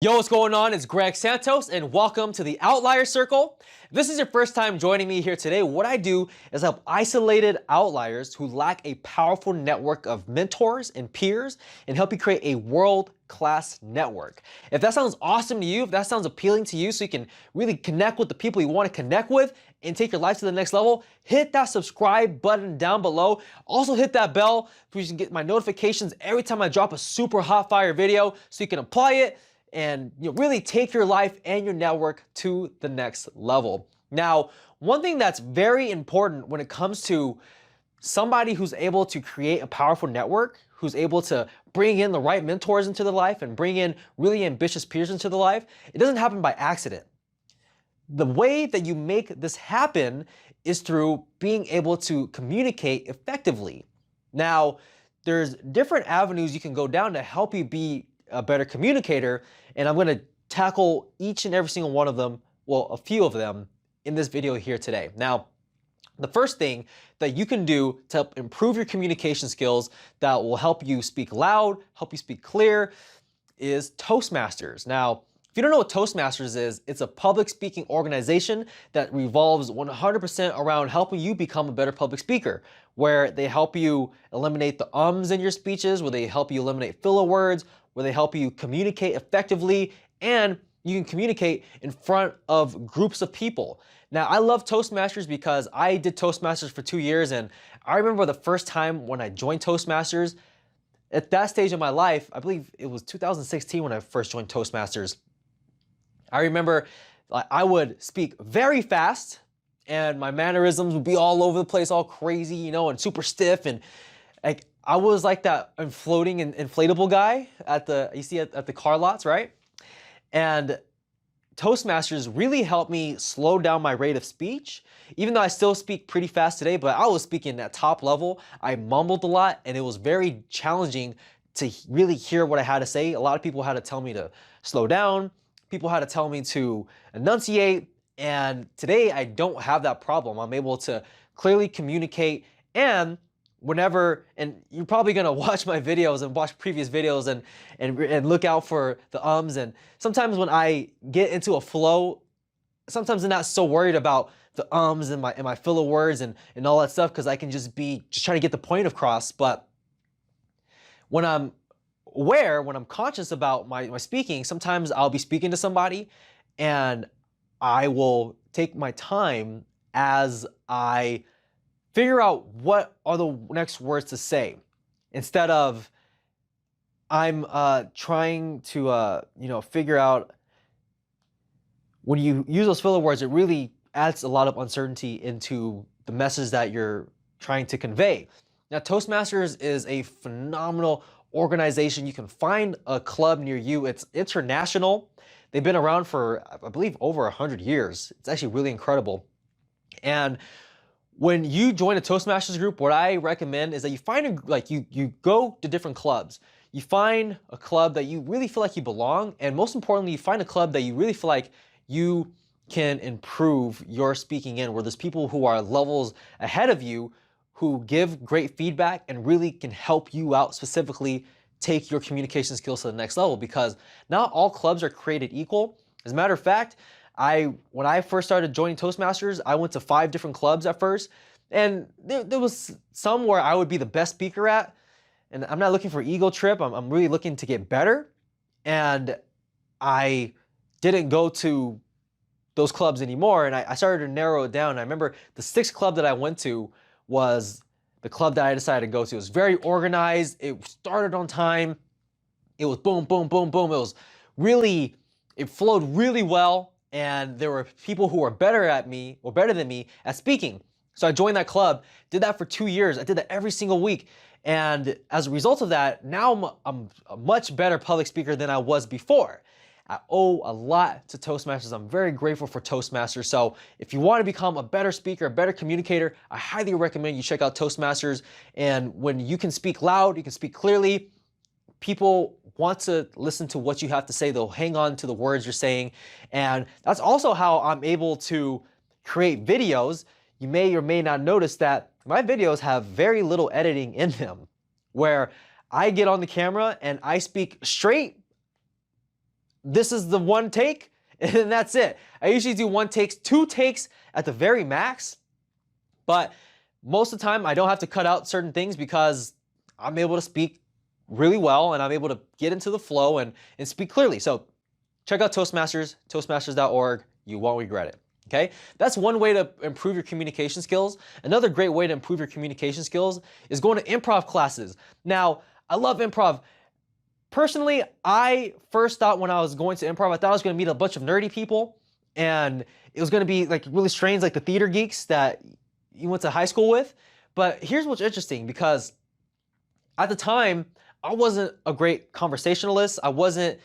Yo, what's going on? It's Greg Santos and welcome to the Outlier Circle. If this is your first time joining me here today, what I do is help isolated outliers who lack a powerful network of mentors and peers and help you create a world-class network. If that sounds awesome to you, if that sounds appealing to you so you can really connect with the people you want to connect with and take your life to the next level, hit that subscribe button down below. Also hit that bell so you can get my notifications every time I drop a super hot fire video so you can apply it and really take your life and your network to the next level. Now, one thing that's very important when it comes to somebody who's able to create a powerful network, who's able to bring in the right mentors into their life and bring in really ambitious peers into their life, it doesn't happen by accident. The way that you make this happen is through being able to communicate effectively. Now, there's different avenues you can go down to help you be a better communicator, and I'm going to tackle each and every single one of them, well, a few of them, in this video here today. Now, the first thing that you can do to help improve your communication skills that will help you speak loud, help you speak clear, is Toastmasters. Now, if you don't know what Toastmasters is, it's a public speaking organization that revolves 100% around helping you become a better public speaker, where they help you eliminate the ums in your speeches, where they help you eliminate filler words, where they help you communicate effectively, and you can communicate in front of groups of people. Now, I love Toastmasters because I did Toastmasters for 2 years, and I remember the first time when I joined Toastmasters. At that stage of my life, I believe it was 2016 when I first joined Toastmasters. I remember I would speak very fast and my mannerisms would be all over the place, all crazy, and super stiff. And I was like that floating and inflatable guy at the car lots, right? And Toastmasters really helped me slow down my rate of speech, even though I still speak pretty fast today, but I was speaking at top level. I mumbled a lot and it was very challenging to really hear what I had to say. A lot of people had to tell me to slow down. People had to tell me to enunciate, and today I don't have that problem. I'm able to clearly communicate, and and you're probably gonna watch my videos and watch previous videos and look out for the ums, and sometimes when I get into a flow, sometimes I'm not so worried about the ums and my filler words and all that stuff because I can just trying to get the point across. But when I'm conscious about my speaking, sometimes I'll be speaking to somebody and I will take my time as I figure out what are the next words to say, instead of I'm trying to figure out. When you use those filler words, it really adds a lot of uncertainty into the message that you're trying to convey. Now, Toastmasters is a phenomenal organization. You can find a club near you. It's international. They've been around for, I believe, over 100 years. It's actually really incredible. And when you join a Toastmasters group, what I recommend is that you find you go to different clubs. You find a club that you really feel like you belong, and most importantly, you find a club that you really feel like you can improve your speaking in, where there's people who are levels ahead of you who give great feedback and really can help you out, specifically take your communication skills to the next level, because not all clubs are created equal. As a matter of fact, when I first started joining Toastmasters, I went to 5 different clubs at first, and there was some where I would be the best speaker at, and I'm not looking for ego trip, I'm really looking to get better, and I didn't go to those clubs anymore, and I started to narrow it down. I remember the 6th club that I went to was the club that I decided to go to. It was very organized. It started on time. It was boom, boom, boom, boom. It flowed really well. And there were people who were better than me at speaking. So I joined that club, did that for 2 years. I did that every single week. And as a result of that, now I'm a much better public speaker than I was before. I owe a lot to Toastmasters. I'm very grateful for Toastmasters. So if you want to become a better speaker, a better communicator, I highly recommend you check out Toastmasters. And when you can speak loud, you can speak clearly, people want to listen to what you have to say. They'll hang on to the words you're saying. And that's also how I'm able to create videos. You may or may not notice that my videos have very little editing in them, where I get on the camera and I speak straight this is the one take, and that's it. I usually do one takes, two takes at the very max, but most of the time I don't have to cut out certain things because I'm able to speak really well and I'm able to get into the flow and speak clearly. So check out Toastmasters, toastmasters.org. You won't regret it. Okay, that's one way to improve your communication skills. Another great way to improve your communication skills is going to improv classes. Now, I love improv. Personally, I first thought when I was going to improv, I thought I was going to meet a bunch of nerdy people and it was going to be like really strange, like the theater geeks that you went to high school with. But here's what's interesting, because at the time, I wasn't a great conversationalist. I wasn't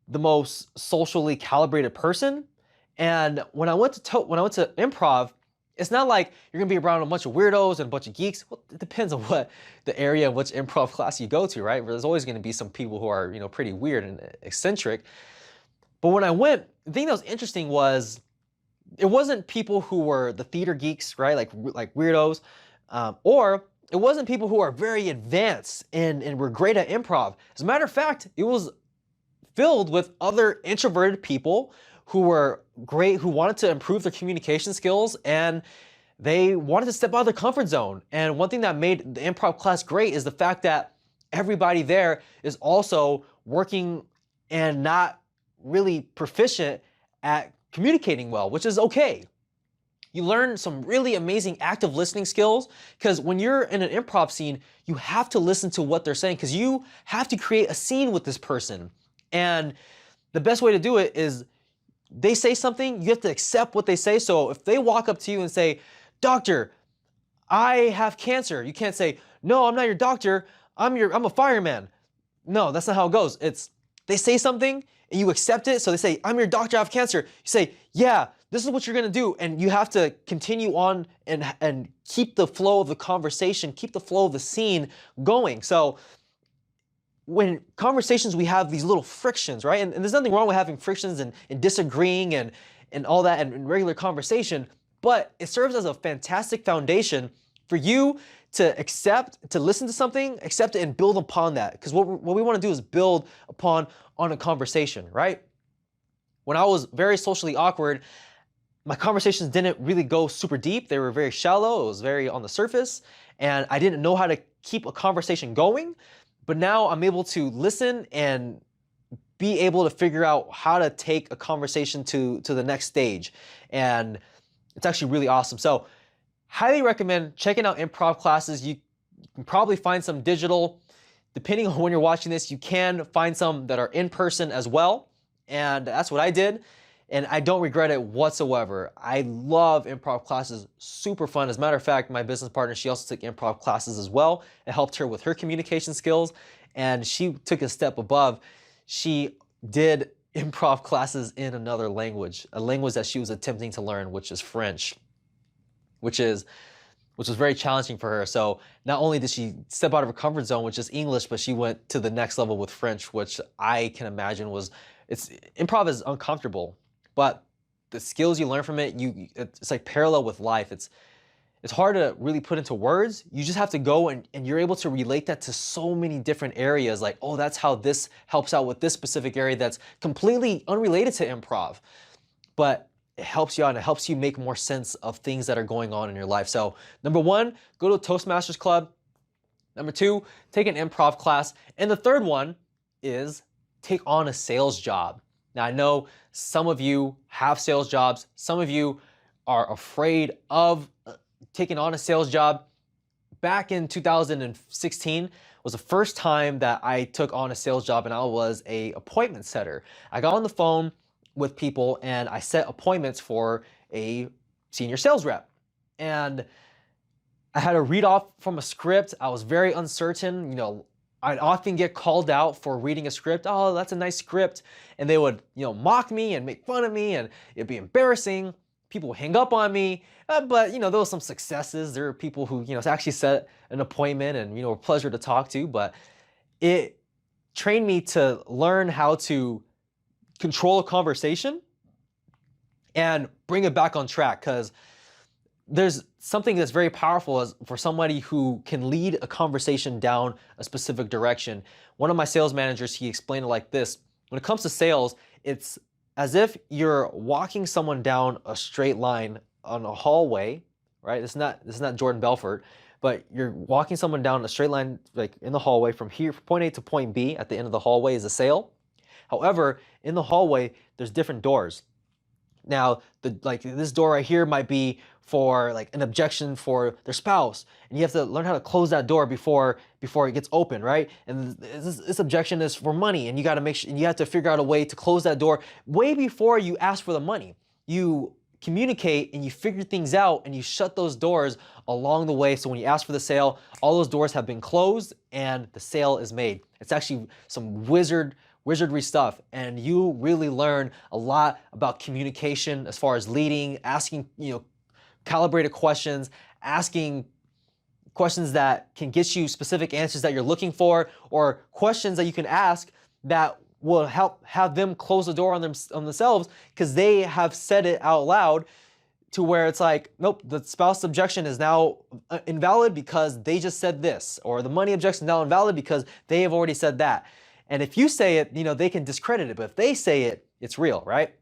the most socially calibrated person. And when I went to improv, it's not like you're gonna be around a bunch of weirdos and a bunch of geeks. Well, it depends on what the area and which improv class you go to, right? There's always gonna be some people who are, pretty weird and eccentric. But when I went, the thing that was interesting was it wasn't people who were the theater geeks, right? Like weirdos, or it wasn't people who are very advanced and were great at improv. As a matter of fact, it was filled with other introverted people who were great, who wanted to improve their communication skills, and they wanted to step out of their comfort zone. And one thing that made the improv class great is the fact that everybody there is also working and not really proficient at communicating well, which is okay. You learn some really amazing active listening skills, because when you're in an improv scene, you have to listen to what they're saying, because you have to create a scene with this person. And the best way to do it is they say something, you have to accept what they say. So if they walk up to you and say, "Doctor, I have cancer," you can't say, "No, I'm not your doctor. I'm a fireman." No, that's not how it goes. It's they say something and you accept it. So they say, "I'm your doctor, I have cancer." You say, "Yeah, this is what you're gonna do." And you have to continue on and keep the flow of the conversation, keep the flow of the scene going. So when conversations, we have these little frictions, right? And there's nothing wrong with having frictions and disagreeing and all that in regular conversation, but it serves as a fantastic foundation for you to listen to something, accept it, and build upon that. Because what we want to do is build upon a conversation, right? When I was very socially awkward, my conversations didn't really go super deep. They were very shallow. It was very on the surface, and I didn't know how to keep a conversation going. But now I'm able to listen and be able to figure out how to take a conversation to the next stage. And it's actually really awesome. So highly recommend checking out improv classes. You can probably find some digital. Depending on when you're watching this, you can find some that are in person as well. And that's what I did. And I don't regret it whatsoever. I love improv classes, super fun. As a matter of fact, my business partner, she also took improv classes as well. It helped her with her communication skills, and she took a step above. She did improv classes in another language, a language that she was attempting to learn, which is French, which was very challenging for her. So not only did she step out of her comfort zone, which is English, but she went to the next level with French, which I can imagine improv is uncomfortable. But the skills you learn from it, it's like parallel with life. It's hard to really put into words. You just have to go and you're able to relate that to so many different areas. Like, oh, that's how this helps out with this specific area that's completely unrelated to improv. But it helps you out and it helps you make more sense of things that are going on in your life. So number one, go to a Toastmasters club. Number two, take an improv class. And the third one is take on a sales job. Now, I know some of you have sales jobs. Some of you are afraid of taking on a sales job. Back in 2016 was the first time that I took on a sales job, and I was an appointment setter. I got on the phone with people and I set appointments for a senior sales rep. And I had to read off from a script. I was very uncertain. I'd often get called out for reading a script. "Oh, that's a nice script." And they would, mock me and make fun of me, and it'd be embarrassing. People would hang up on me. But, there was some successes. There were people who, actually set an appointment and, were a pleasure to talk to. But it trained me to learn how to control a conversation and bring it back on track, because there's something that's very powerful for somebody who can lead a conversation down a specific direction. One of my sales managers, he explained it like this: when it comes to sales, it's as if you're walking someone down a straight line on a hallway, right? This is not Jordan Belfort, but you're walking someone down a straight line, like in the hallway from here, from point A to point B. At the end of the hallway is a sale. However, in the hallway, there's different doors. Now, this door right here might be for like an objection for their spouse, and you have to learn how to close that door before it gets open, right? And this objection is for money, and you got to make sure, and you have to figure out a way to close that door way before you ask for the money. You communicate and you figure things out, and you shut those doors along the way. So when you ask for the sale, all those doors have been closed and the sale is made. It's actually some wizardry stuff, and you really learn a lot about communication as far as leading, asking, calibrated questions, asking questions that can get you specific answers that you're looking for, or questions that you can ask that will help have them close the door on themselves because they have said it out loud, to where it's like, nope, the spouse objection is now invalid because they just said this, or the money objection is now invalid because they have already said that. And if you say it, they can discredit it, but if they say it, it's real, right?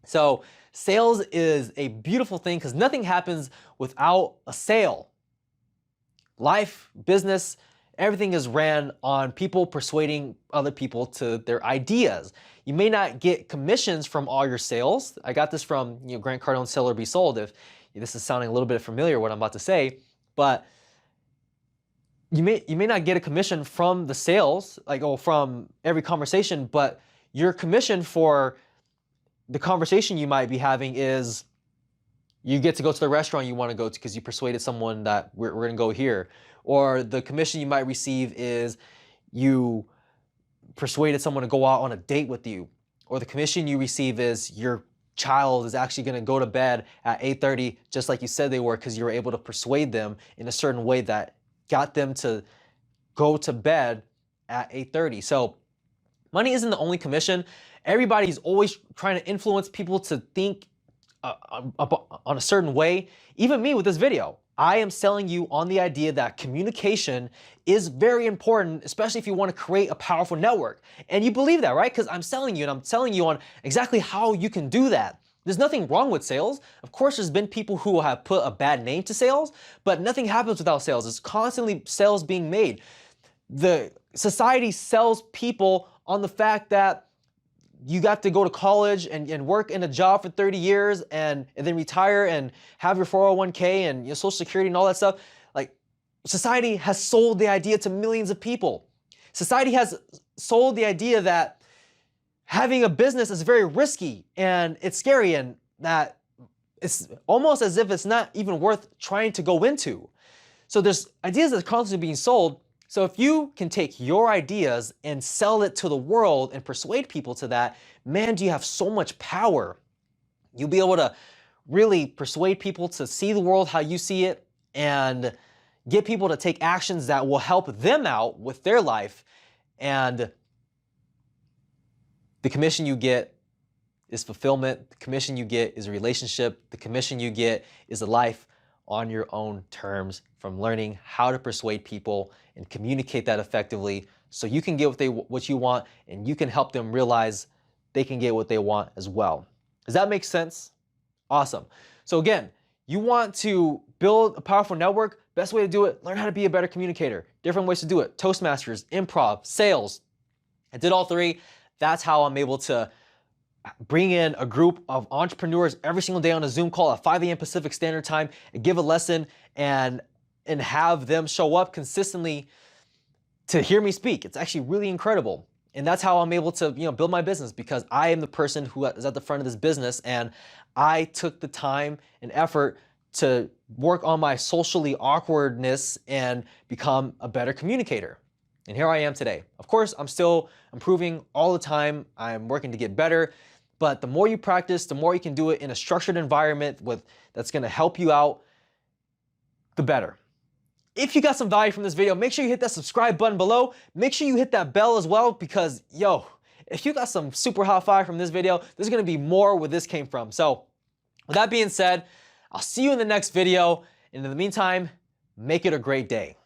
So sales is a beautiful thing because nothing happens without a sale. Life, business, everything is ran on people persuading other people to their ideas. You may not get commissions from all your sales. I got this from Grant Cardone's Sell or Be Sold, if this is sounding a little bit familiar what I'm about to say, but you may not get a commission from the sales, from every conversation, but your commission for the conversation you might be having is you get to go to the restaurant you want to go to because you persuaded someone that we're going to go here. Or the commission you might receive is you persuaded someone to go out on a date with you. Or the commission you receive is your child is actually going to go to bed at 8:30 just like you said they were, because you were able to persuade them in a certain way that got them to go to bed at 8:30. So money isn't the only commission. Everybody's always trying to influence people to think on a certain way. Even me with this video, I am selling you on the idea that communication is very important, especially if you want to create a powerful network. And you believe that, right? Because I'm selling you, and I'm telling you on exactly how you can do that. There's nothing wrong with sales. Of course, there's been people who have put a bad name to sales, but nothing happens without sales. There's constantly sales being made. The society sells people on the fact that you got to go to college and work in a job for 30 years and then retire and have your 401k and your Social Security and all that stuff. Like, society has sold the idea to millions of people. Society has sold the idea that having a business is very risky and it's scary, and that it's almost as if it's not even worth trying to go into. So there's ideas that are constantly being sold. So if you can take your ideas and sell it to the world and persuade people to that, man, do you have so much power. You'll be able to really persuade people to see the world how you see it and get people to take actions that will help them out with their life. And the commission you get is fulfillment. The commission you get is a relationship. The commission you get is a life on your own terms, from learning how to persuade people and communicate that effectively so you can get what you want, and you can help them realize they can get what they want as well. Does that make sense? Awesome. So again, you want to build a powerful network. Best way to do it, learn how to be a better communicator. Different ways to do it: Toastmasters, improv, sales. I did all three. That's how I'm able to bring in a group of entrepreneurs every single day on a Zoom call at 5 a.m. Pacific Standard Time and give a lesson and have them show up consistently to hear me speak. It's actually really incredible. And that's how I'm able to, build my business, because I am the person who is at the front of this business, and I took the time and effort to work on my socially awkwardness and become a better communicator. And here I am today. Of course, I'm still improving all the time. I'm working to get better. But the more you practice, the more you can do it in a structured environment that's going to help you out, the better. If you got some value from this video, make sure you hit that subscribe button below. Make sure you hit that bell as well, because, if you got some super hot fire from this video, there's going to be more where this came from. So with that being said, I'll see you in the next video. And in the meantime, make it a great day.